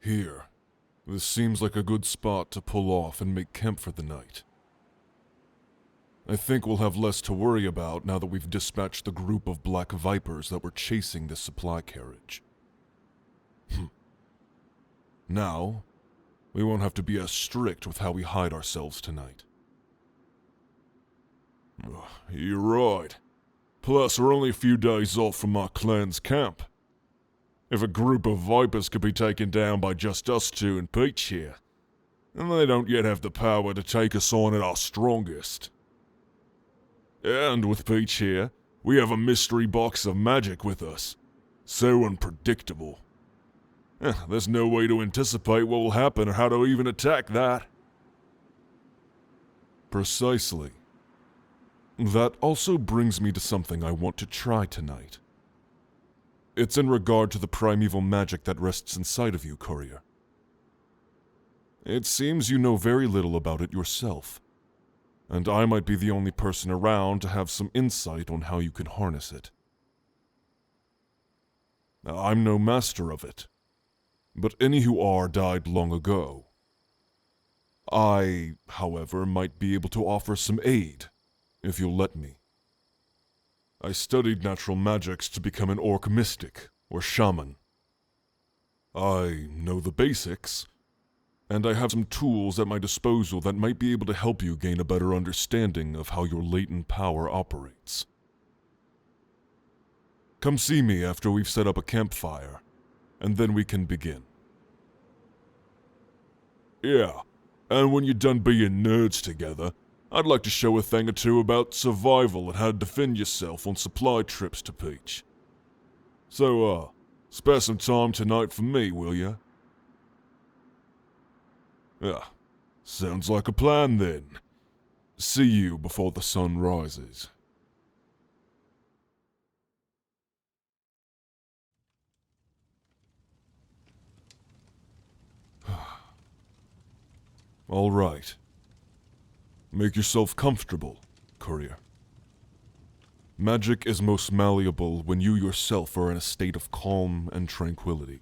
Here. This seems like a good spot to pull off and make camp for the night. I think we'll have less to worry about now that we've dispatched the group of black vipers that were chasing this supply carriage. Now, we won't have to be as strict with how we hide ourselves tonight. You're right. Plus, we're only a few days off from our clan's camp. If a group of vipers could be taken down by just us two and Peach here, then they don't yet have the power to take us on at our strongest. And with Peach here, we have a mystery box of magic with us. So unpredictable. There's no way to anticipate what will happen or how to even attack that. Precisely. That also brings me to something I want to try tonight. It's in regard to the primeval magic that rests inside of you, Courier. It seems you know very little about it yourself, and I might be the only person around to have some insight on how you can harness it. I'm no master of it, but any who are died long ago. I, however, might be able to offer some aid, if you'll let me. I studied natural magics to become an orc mystic, or shaman. I know the basics, and I have some tools at my disposal that might be able to help you gain a better understanding of how your latent power operates. Come see me after we've set up a campfire, and then we can begin. Yeah, and when you're done being nerds together, I'd like to show a thing or two about survival and how to defend yourself on supply trips to Peach. So, spare some time tonight for me, will ya? Yeah, sounds like a plan then. See you before the sun rises. All right. Make yourself comfortable, Courier. Magic is most malleable when you yourself are in a state of calm and tranquility.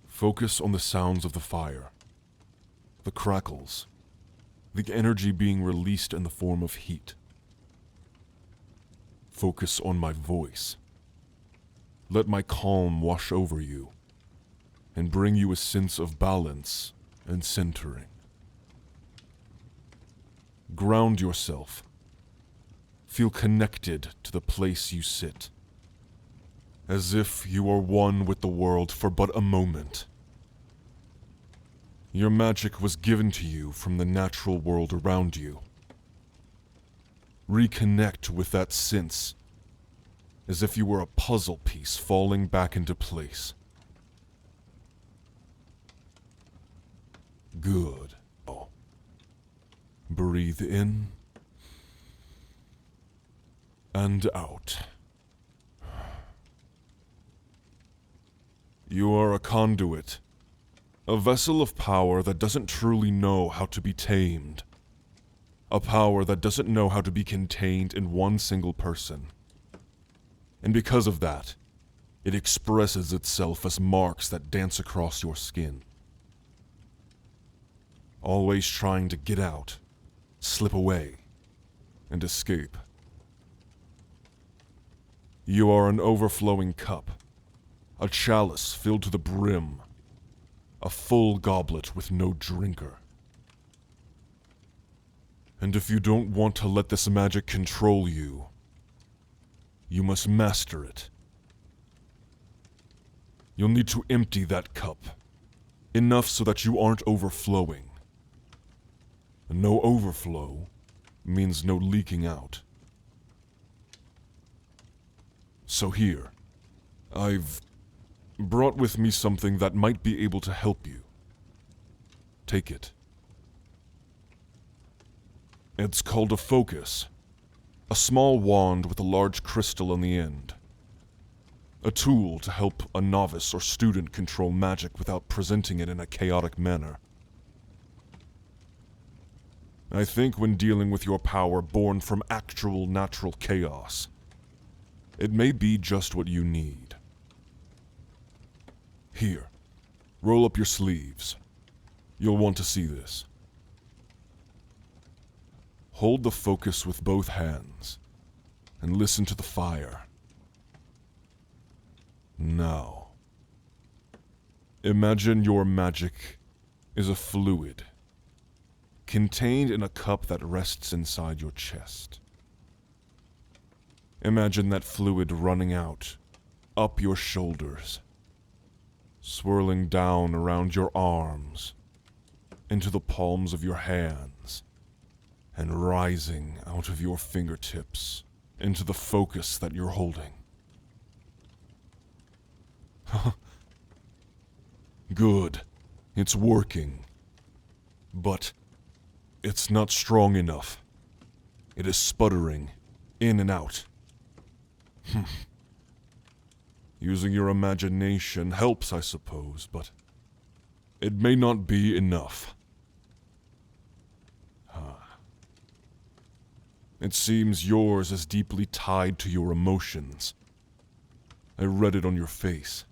Focus on the sounds of the fire, the crackles, the energy being released in the form of heat. Focus on my voice. Let my calm wash over you and bring you a sense of balance and centering. Ground yourself. Feel connected to the place you sit, as if you are one with the world for but a moment. Your magic was given to you from the natural world around you. Reconnect with that sense, as if you were a puzzle piece falling back into place. Good. Breathe in and out. You are a conduit, a vessel of power that doesn't truly know how to be tamed, a power that doesn't know how to be contained in one single person. And because of that, it expresses itself as marks that dance across your skin. Always trying to get out, slip away, and escape. You are an overflowing cup, a chalice filled to the brim, a full goblet with no drinker. And if you don't want to let this magic control you, you must master it. You'll need to empty that cup, enough so that you aren't overflowing. No overflow means no leaking out. So here, I've brought with me something that might be able to help you. Take it. It's called a focus, a small wand with a large crystal on the end. A tool to help a novice or student control magic without presenting it in a chaotic manner. I think when dealing with your power born from actual natural chaos, it may be just what you need. Here, roll up your sleeves. You'll want to see this. Hold the focus with both hands, and listen to the fire. Now, imagine your magic is a fluid, contained in a cup that rests inside your chest. Imagine that fluid running out, up your shoulders, swirling down around your arms, into the palms of your hands, and rising out of your fingertips into the focus that you're holding. Good. It's working. But it's not strong enough. It is sputtering, in and out. Using your imagination helps, I suppose, but it may not be enough. It seems yours is deeply tied to your emotions. I read it on your face.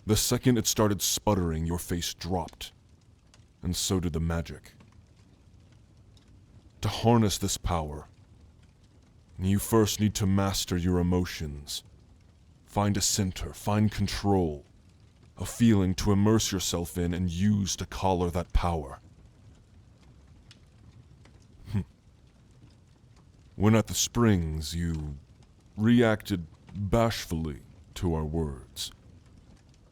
The second it started sputtering, your face dropped, and so did the magic. To harness this power, you first need to master your emotions. Find a center, find control, a feeling to immerse yourself in and use to collar that power. When at the springs, you reacted bashfully to our words,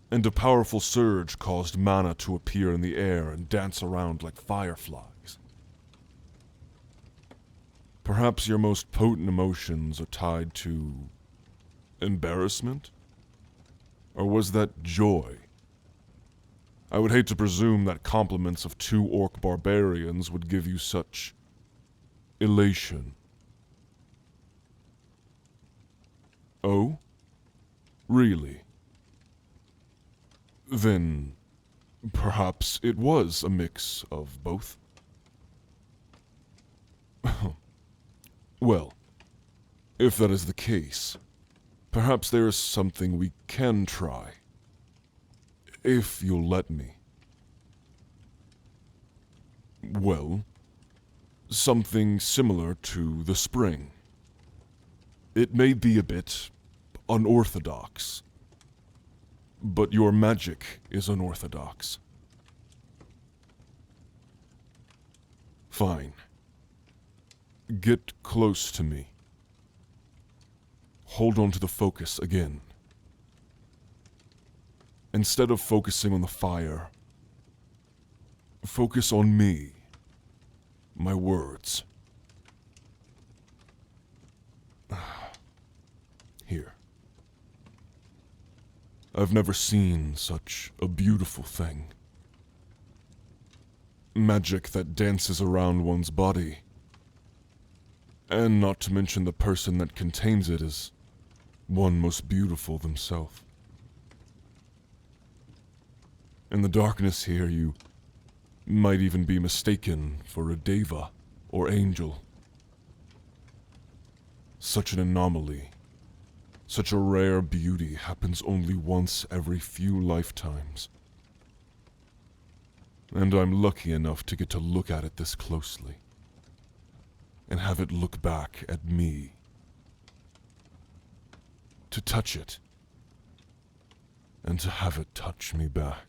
and a powerful surge caused mana to appear in the air and dance around like fireflies. Perhaps your most potent emotions are tied to embarrassment? Or was that joy? I would hate to presume that compliments of 2 orc barbarians would give you such elation. Oh? Really? Then, perhaps it was a mix of both? Well, if that is the case, perhaps there is something we can try. If you'll let me. Well, something similar to the spring. It may be a bit unorthodox, but your magic is unorthodox. Fine. Get close to me. Hold on to the focus again. Instead of focusing on the fire, focus on me, my words. Here. I've never seen such a beautiful thing. Magic that dances around one's body. And not to mention the person that contains it is one most beautiful themselves. In the darkness here, you might even be mistaken for a deva or angel. Such an anomaly, such a rare beauty happens only once every few lifetimes. And I'm lucky enough to get to look at it this closely. And have it look back at me. To touch it. And to have it touch me back.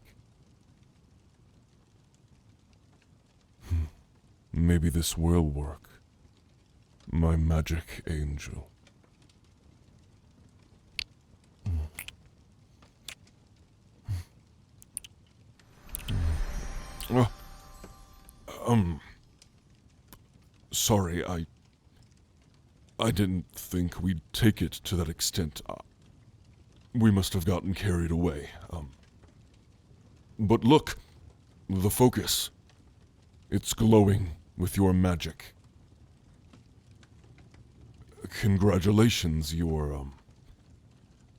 Maybe this will work. My magic angel. Sorry, I didn't think we'd take it to that extent. We must have gotten carried away. But look, the focus. It's glowing with your magic. Congratulations, you're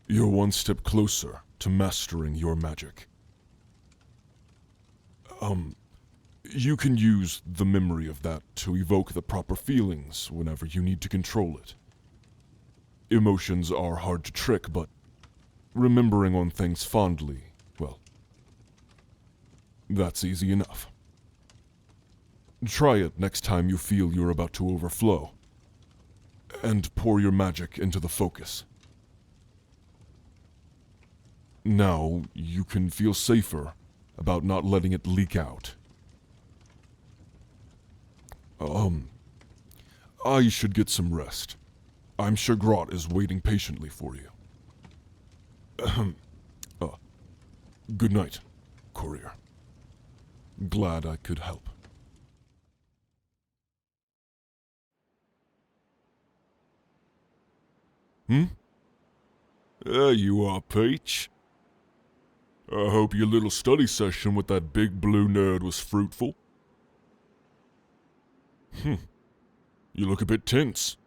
one step closer to mastering your magic. You can use the memory of that to evoke the proper feelings whenever you need to control it. Emotions are hard to trick, but remembering on things fondly That's easy enough. Try it next time you feel you're about to overflow. And pour your magic into the focus. Now, you can feel safer about not letting it leak out. I should get some rest. I'm sure Grott is waiting patiently for you. Good night, courier. Glad I could help. There you are, Peach. I hope your little study session with that big blue nerd was fruitful. You look a bit tense.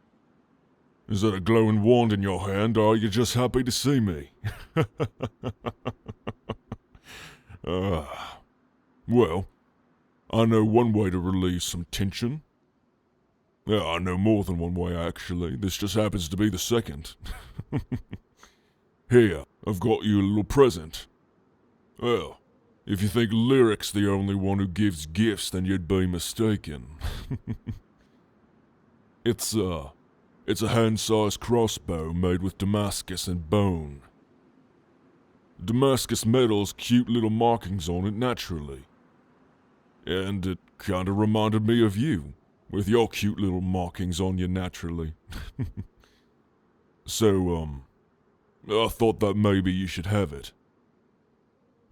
Is that a glowing wand in your hand, or are you just happy to see me? Well, I know one way to relieve some tension. Yeah, I know more than one way, actually. This just happens to be the second. Here, I've got you a little present. Well, if you think Lyric's the only one who gives gifts, then you'd be mistaken. It's a hand-sized crossbow made with Damascus and bone. Damascus metal's cute little markings on it naturally. And it kinda reminded me of you, with your cute little markings on you naturally. So, I thought that maybe you should have it.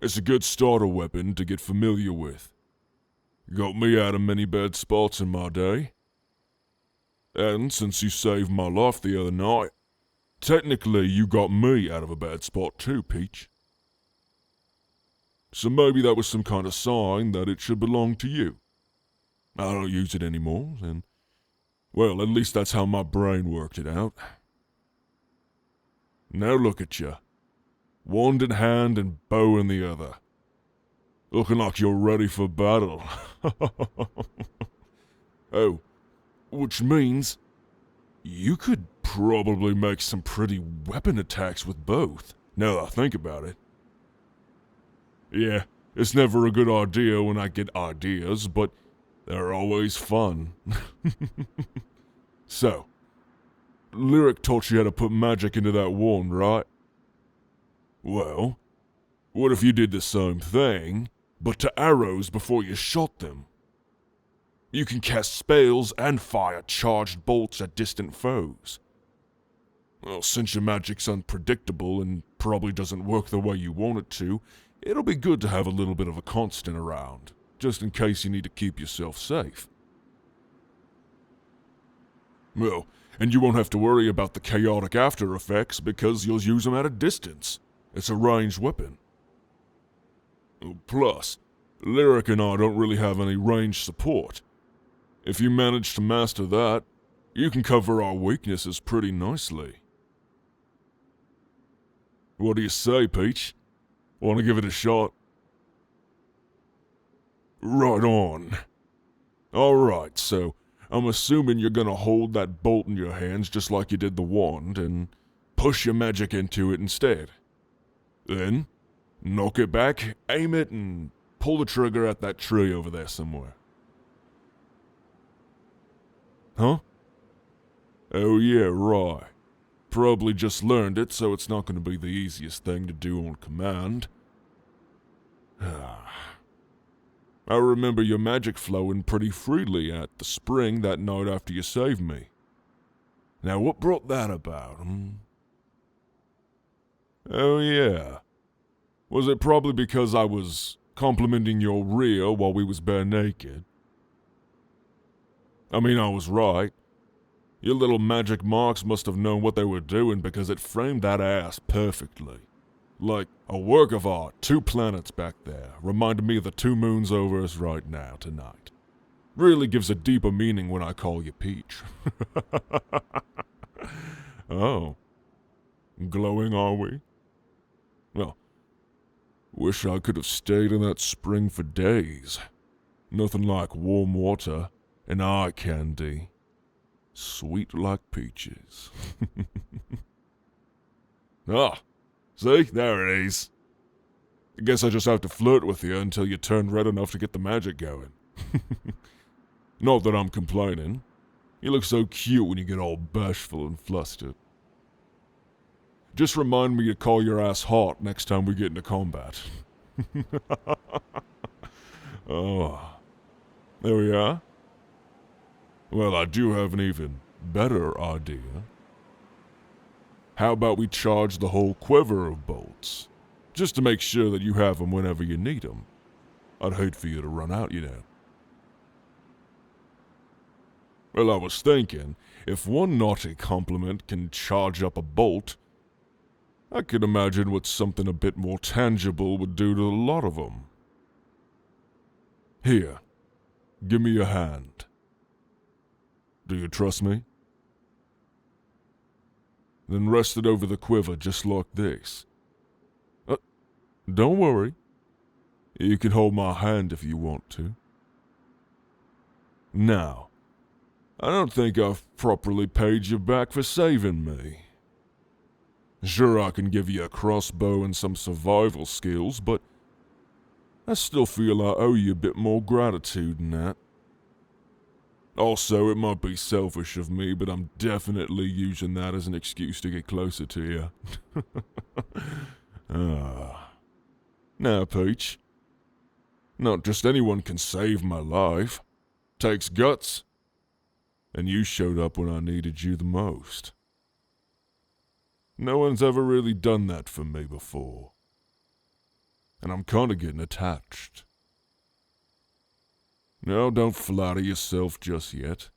It's a good starter weapon to get familiar with. Got me out of many bad spots in my day. And since you saved my life the other night, technically you got me out of a bad spot too, Peach. So maybe that was some kind of sign that it should belong to you. I don't use it anymore, and, well, at least that's how my brain worked it out. Now look at you. Wand in hand and bow in the other. Looking like you're ready for battle. Oh, which means you could probably make some pretty weapon attacks with both, now that I think about it. Yeah, it's never a good idea when I get ideas, but they're always fun. So, Lyric taught you how to put magic into that wand, right? Well, what if you did the same thing, but to arrows before you shot them? You can cast spells and fire charged bolts at distant foes. Well, since your magic's unpredictable and probably doesn't work the way you want it to, it'll be good to have a little bit of a constant around, just in case you need to keep yourself safe. Well, and you won't have to worry about the chaotic after effects because you'll use them at a distance. It's a ranged weapon. Plus, Lyric and I don't really have any ranged support. If you manage to master that, you can cover our weaknesses pretty nicely. What do you say, Peach? Want to give it a shot? Right on. Alright, so I'm assuming you're gonna hold that bolt in your hands just like you did the wand and push your magic into it instead. Then, knock it back, aim it, and pull the trigger at that tree over there somewhere. Huh? Oh yeah, right. Probably just learned it, so it's not going to be the easiest thing to do on command. I remember your magic flowing pretty freely at the spring that night after you saved me. Now what brought that about, Oh yeah. Was it probably because I was complimenting your rear while we was bare naked? I mean, I was right. Your little magic marks must have known what they were doing because it framed that ass perfectly. Like a work of art, 2 planets back there, reminded me of the 2 moons over us right now, tonight. Really gives a deeper meaning when I call you Peach. Oh. Glowing, are we? Well, wish I could have stayed in that spring for days. Nothing like warm water and eye candy. Sweet like peaches. Ah, see? There it is. I guess I just have to flirt with you until you turn red enough to get the magic going. Not that I'm complaining. You look so cute when you get all bashful and flustered. Just remind me to call your ass hot next time we get into combat. Oh, there we are. Well, I do have an even better idea. How about we charge the whole quiver of bolts, just to make sure that you have them whenever you need them. I'd hate for you to run out, you know. Well, I was thinking, if one naughty compliment can charge up a bolt, I could imagine what something a bit more tangible would do to a lot of them. Here, give me your hand. Do you trust me? Then rest it over the quiver just like this. Don't worry. You can hold my hand if you want to. Now, I don't think I've properly paid you back for saving me. Sure, I can give you a crossbow and some survival skills, but I still feel I owe you a bit more gratitude than that. Also, it might be selfish of me, but I'm definitely using that as an excuse to get closer to you. Now, Peach, not just anyone can save my life. Takes guts. And you showed up when I needed you the most. No one's ever really done that for me before. And I'm kinda getting attached. No, don't flatter yourself just yet.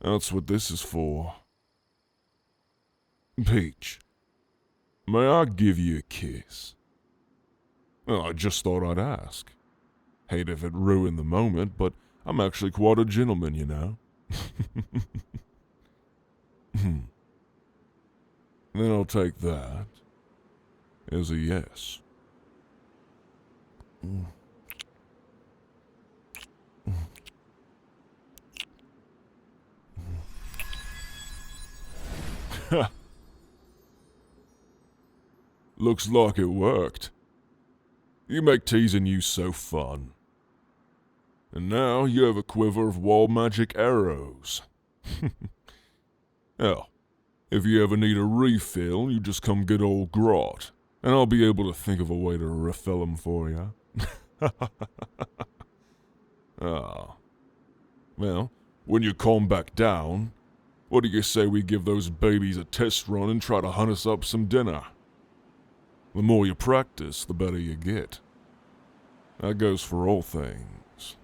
That's what this is for. Peach, may I give you a kiss? Well, I just thought I'd ask. Hate if it ruined the moment, but I'm actually quite a gentleman, you know. Then I'll take that as a yes. Looks like it worked. You make teasing you so fun. And now you have a quiver of wall magic arrows. Hell, if you ever need a refill, you just come get old Grott, and I'll be able to think of a way to refill them for you. Well, when you calm back down, what do you say we give those babies a test run and try to hunt us up some dinner? The more you practice, the better you get. That goes for all things.